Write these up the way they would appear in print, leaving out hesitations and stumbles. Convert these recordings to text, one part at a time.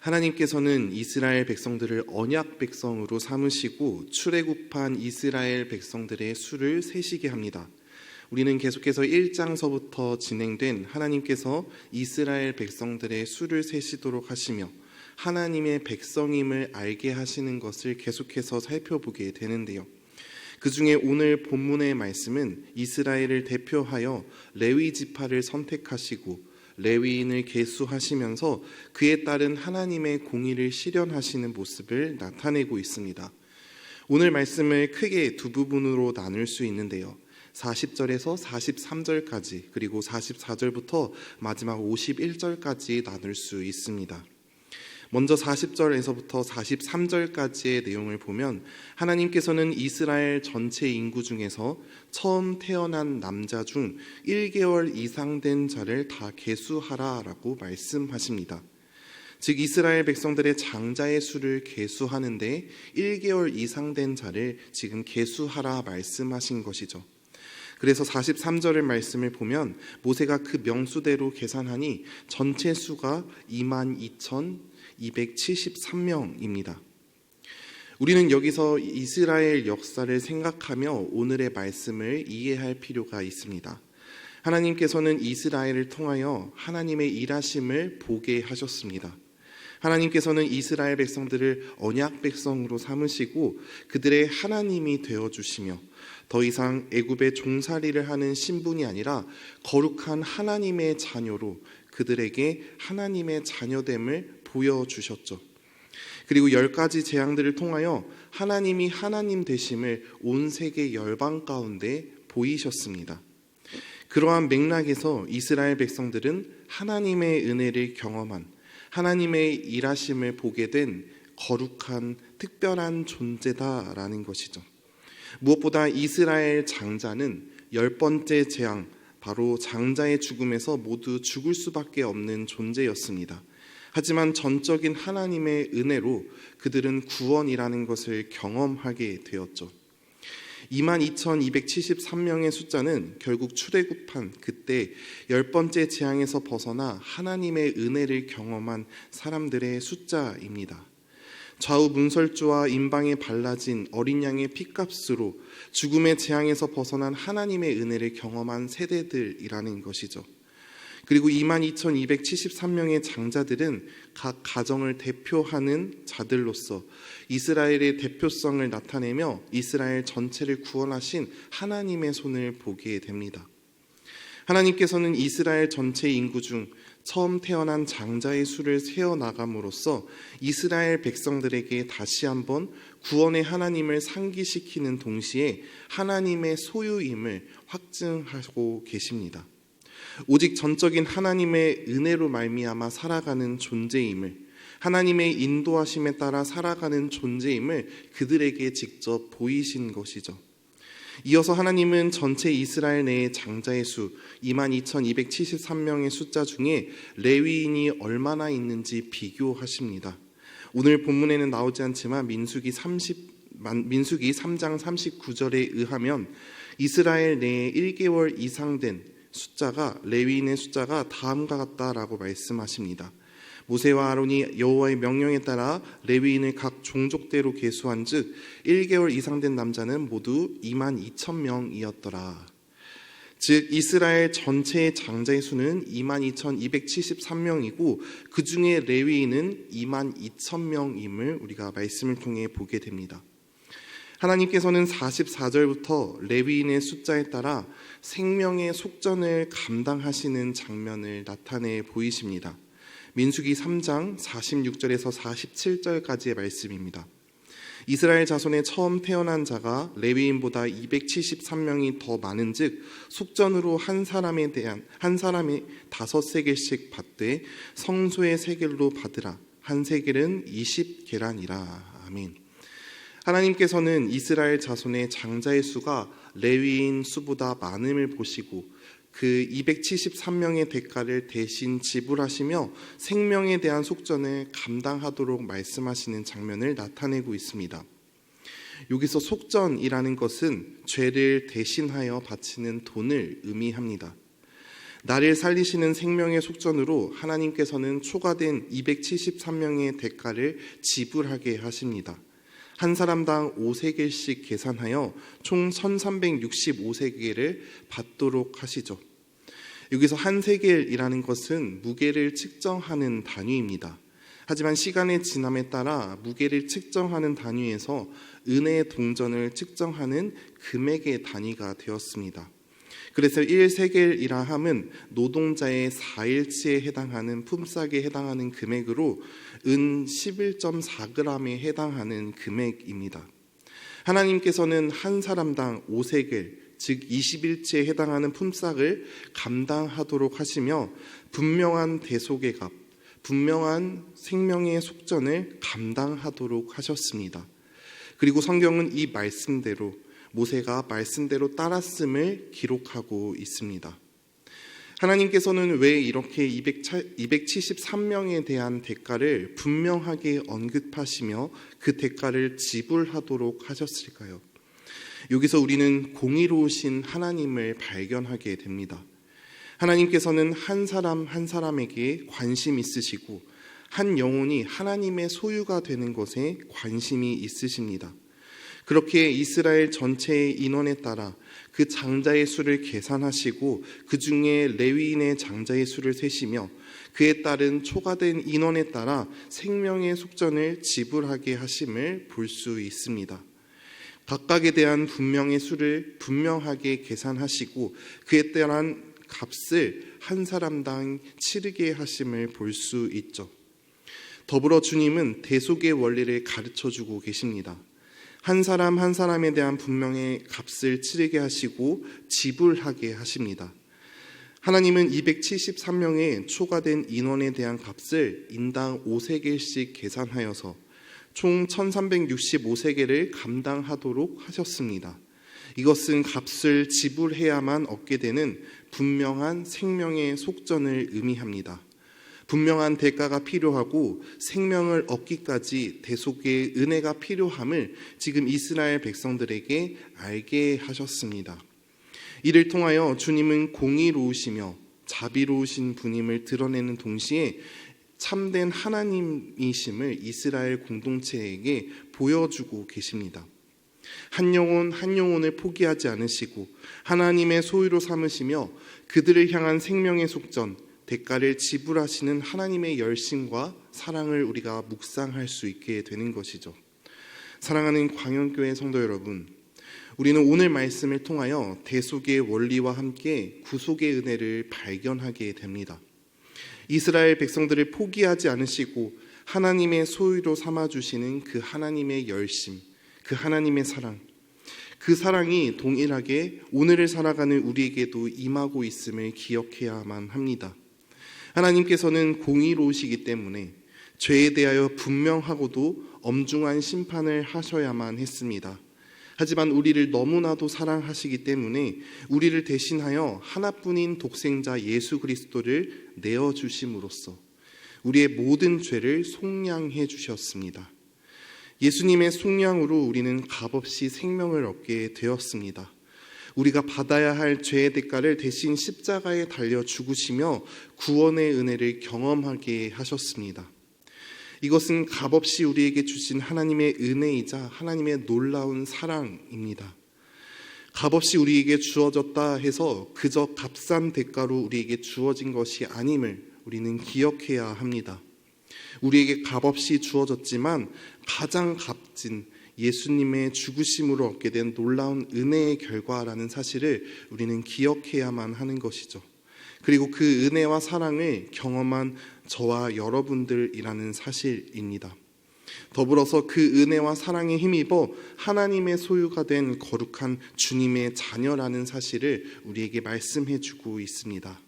하나님께서는 이스라엘 백성들을 언약 백성으로 삼으시고 출애굽한 이스라엘 백성들의 수를 세시게 합니다. 우리는 계속해서 1장서부터 진행된 하나님께서 이스라엘 백성들의 수를 세시도록 하시며 하나님의 백성임을 알게 하시는 것을 계속해서 살펴보게 되는데요. 그 중에 오늘 본문의 말씀은 이스라엘을 대표하여 레위 지파를 선택하시고 레위인을 계수하시면서 그에 따른 하나님의 공의를 실현하시는 모습을 나타내고 있습니다. 오늘 말씀을 크게 두 부분으로 나눌 수 있는데요. 40절에서 43절까지 그리고 44절부터 마지막 51절까지 나눌 수 있습니다. 먼저 40절에서부터 43절까지의 내용을 보면 하나님께서는 이스라엘 전체 인구 중에서 처음 태어난 남자 중 1개월 이상 된 자를 다 계수하라라고 말씀하십니다. 즉 이스라엘 백성들의 장자의 수를 계수하는데 1개월 이상 된 자를 지금 계수하라 말씀하신 것이죠. 그래서 43절의 말씀을 보면 모세가 그 명수대로 계산하니 전체 수가 22,273명입니다. 우리는 여기서 이스라엘 역사를 생각하며 오늘의 말씀을 이해할 필요가 있습니다. 하나님께서는 이스라엘을 통하여 하나님의 일하심을 보게 하셨습니다. 하나님께서는 이스라엘 백성들을 언약 백성으로 삼으시고 그들의 하나님이 되어주시며 더 이상 애굽의 종살이를 하는 신분이 아니라 거룩한 하나님의 자녀로 그들에게 하나님의 자녀됨을 보여주셨죠. 그리고 10가지 재앙들을 통하여 하나님이 하나님 되심을 온 세계 열방 가운데 보이셨습니다. 그러한 맥락에서 이스라엘 백성들은 하나님의 은혜를 경험한 하나님의 일하심을 보게 된 거룩한 특별한 존재다라는 것이죠. 무엇보다 이스라엘 장자는 10번째 재앙, 바로 장자의 죽음에서 모두 죽을 수밖에 없는 존재였습니다. 하지만 전적인 하나님의 은혜로 그들은 구원이라는 것을 경험하게 되었죠. 22,273명의 숫자는 결국 출애굽한 그때 10번째 재앙에서 벗어나 하나님의 은혜를 경험한 사람들의 숫자입니다. 좌우 문설주와 임방에 발라진 어린 양의 피값으로 죽음의 재앙에서 벗어난 하나님의 은혜를 경험한 세대들이라는 것이죠. 그리고 22,273명의 장자들은 각 가정을 대표하는 자들로서 이스라엘의 대표성을 나타내며 이스라엘 전체를 구원하신 하나님의 손을 보게 됩니다. 하나님께서는 이스라엘 전체 인구 중 처음 태어난 장자의 수를 세어나감으로써 이스라엘 백성들에게 다시 한번 구원의 하나님을 상기시키는 동시에 하나님의 소유임을 확증하고 계십니다. 오직 전적인 하나님의 은혜로 말미암아 살아가는 존재임을, 하나님의 인도하심에 따라 살아가는 존재임을 그들에게 직접 보이신 것이죠. 이어서 하나님은 전체 이스라엘 내의 장자의 수 22,273명의 숫자 중에 레위인이 얼마나 있는지 비교하십니다. 오늘 본문에는 나오지 않지만 민수기 3장 39절에 의하면 이스라엘 내에 1개월 이상 된 숫자가, 레위인의 숫자가 다음과 같다라고 말씀하십니다. 모세와 아론이 여호와의 명령에 따라 레위인을 각 종족대로 계수한 즉 1개월 이상 된 남자는 모두 22,000명이었더라. 즉 이스라엘 전체의 장자의 수는 22,273명이고 그 중에 레위인은 22,000명임을 우리가 말씀을 통해 보게 됩니다. 하나님께서는 44절부터 레위인의 숫자에 따라 생명의 속전을 감당하시는 장면을 나타내 보이십니다. 민수기 3장 46절에서 47절까지의 말씀입니다. 이스라엘 자손의 처음 태어난 자가 레위인보다 273명이 더 많은즉 속전으로 한 사람에 5세겔씩 받되 성소의 세겔로 받으라. 한 세겔은 20계란이라. 아멘. 하나님께서는 이스라엘 자손의 장자의 수가 레위인 수보다 많음을 보시고 그 273명의 대가를 대신 지불하시며 생명에 대한 속전을 감당하도록 말씀하시는 장면을 나타내고 있습니다. 여기서 속전이라는 것은 죄를 대신하여 바치는 돈을 의미합니다. 나를 살리시는 생명의 속전으로 하나님께서는 초과된 273명의 대가를 지불하게 하십니다. 한 사람당 5세겔씩 계산하여 총 1365세겔을 받도록 하시죠. 여기서 한 세겔이라는 것은 무게를 측정하는 단위입니다. 하지만 시간의 지남에 따라 무게를 측정하는 단위에서 은혜의 동전을 측정하는 금액의 단위가 되었습니다. 그래서 1세겔이라 함은 노동자의 4일치에 해당하는 품삯에 해당하는 금액으로 은 11.4g에 해당하는 금액입니다. 하나님께서는 한 사람당 5세겔, 즉 20일치에 해당하는 품삯을 감당하도록 하시며 분명한 대속의 값, 분명한 생명의 속전을 감당하도록 하셨습니다. 그리고 성경은 이 말씀대로 모세가 말씀대로 따랐음을 기록하고 있습니다. 하나님께서는 왜 이렇게 273명에 대한 대가를 분명하게 언급하시며 그 대가를 지불하도록 하셨을까요? 여기서 우리는 공의로우신 하나님을 발견하게 됩니다. 하나님께서는 한 사람 한 사람에게 관심 있으시고 한 영혼이 하나님의 소유가 되는 것에 관심이 있으십니다. 그렇게 이스라엘 전체의 인원에 따라 그 장자의 수를 계산하시고 그 중에 레위인의 장자의 수를 세시며 그에 따른 초과된 인원에 따라 생명의 속전을 지불하게 하심을 볼 수 있습니다. 각각에 대한 분명의 수를 분명하게 계산하시고 그에 따른 값을 한 사람당 치르게 하심을 볼 수 있죠. 더불어 주님은 대속의 원리를 가르쳐주고 계십니다. 한 사람 한 사람에 대한 분명의 값을 치르게 하시고 지불하게 하십니다. 하나님은 273명의 초과된 인원에 대한 값을 인당 5세겔씩 계산하여서 총 1365세겔을 감당하도록 하셨습니다. 이것은 값을 지불해야만 얻게 되는 분명한 생명의 속전을 의미합니다. 분명한 대가가 필요하고 생명을 얻기까지 대속의 은혜가 필요함을 지금 이스라엘 백성들에게 알게 하셨습니다. 이를 통하여 주님은 공의로우시며 자비로우신 분임을 드러내는 동시에 참된 하나님이심을 이스라엘 공동체에게 보여주고 계십니다. 한 영혼 한 영혼을 포기하지 않으시고 하나님의 소유로 삼으시며 그들을 향한 생명의 속전, 대가를 지불하시는 하나님의 열심과 사랑을 우리가 묵상할 수 있게 되는 것이죠. 사랑하는 광영교회 성도 여러분, 우리는 오늘 말씀을 통하여 대속의 원리와 함께 구속의 은혜를 발견하게 됩니다. 이스라엘 백성들을 포기하지 않으시고 하나님의 소유로 삼아주시는 그 하나님의 열심, 그 하나님의 사랑, 그 사랑이 동일하게 오늘을 살아가는 우리에게도 임하고 있음을 기억해야만 합니다. 하나님께서는 공의로우시기 때문에 죄에 대하여 분명하고도 엄중한 심판을 하셔야만 했습니다. 하지만 우리를 너무나도 사랑하시기 때문에 우리를 대신하여 하나뿐인 독생자 예수 그리스도를 내어주심으로써 우리의 모든 죄를 속량해 주셨습니다. 예수님의 속량으로 우리는 값없이 생명을 얻게 되었습니다. 우리가 받아야 할 죄의 대가를 대신 십자가에 달려 죽으시며 구원의 은혜를 경험하게 하셨습니다. 이것은 값없이 우리에게 주신 하나님의 은혜이자 하나님의 놀라운 사랑입니다. 값없이 우리에게 주어졌다 해서 그저 값싼 대가로 우리에게 주어진 것이 아님을 우리는 기억해야 합니다. 우리에게 값없이 주어졌지만 가장 값진 예수님의 죽으심으로 얻게 된 놀라운 은혜의 결과라는 사실을 우리는 기억해야만 하는 것이죠. 그리고 그 은혜와 사랑을 경험한 저와 여러분들이라는 사실입니다. 더불어서 그 은혜와 사랑에 힘입어 하나님의 소유가 된 거룩한 주님의 자녀라는 사실을 우리에게 말씀해주고 있습니다.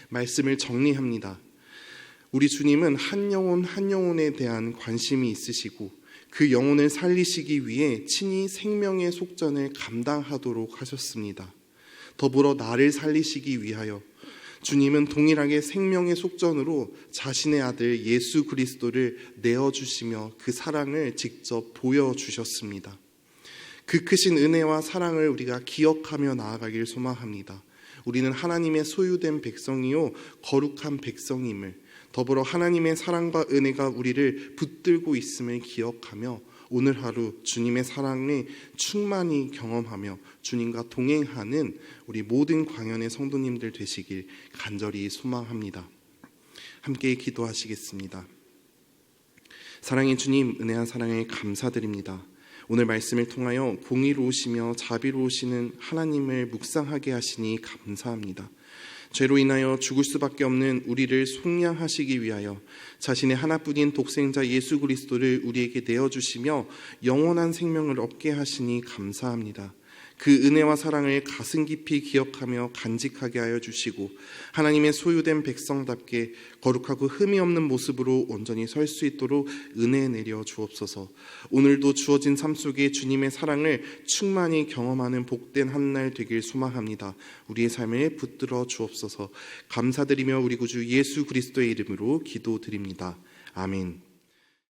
말씀을 정리합니다. 우리 주님은 한 영혼 한 영혼에 대한 관심이 있으시고 그 영혼을 살리시기 위해 친히 생명의 속전을 감당하도록 하셨습니다. 더불어 나를 살리시기 위하여 주님은 동일하게 생명의 속전으로 자신의 아들 예수 그리스도를 내어주시며 그 사랑을 직접 보여주셨습니다. 그 크신 은혜와 사랑을 우리가 기억하며 나아가길 소망합니다. 우리는 하나님의 소유된 백성이요 거룩한 백성임을, 더불어 하나님의 사랑과 은혜가 우리를 붙들고 있음을 기억하며 오늘 하루 주님의 사랑을 충만히 경험하며 주님과 동행하는 우리 모든 광연의 성도님들 되시길 간절히 소망합니다. 함께 기도하시겠습니다. 사랑의 주님, 은혜한 사랑에 감사드립니다. 오늘 말씀을 통하여 공의로우시며 자비로우시는 하나님을 묵상하게 하시니 감사합니다. 죄로 인하여 죽을 수밖에 없는 우리를 속량하시기 위하여 자신의 하나뿐인 독생자 예수 그리스도를 우리에게 내어주시며 영원한 생명을 얻게 하시니 감사합니다. 그 은혜와 사랑을 가슴 깊이 기억하며 간직하게 하여 주시고 하나님의 소유된 백성답게 거룩하고 흠이 없는 모습으로 온전히 설 수 있도록 은혜 내려 주옵소서. 오늘도 주어진 삶 속에 주님의 사랑을 충만히 경험하는 복된 한 날 되길 소망합니다. 우리의 삶을 붙들어 주옵소서. 감사드리며 우리 구주 예수 그리스도의 이름으로 기도드립니다. 아멘.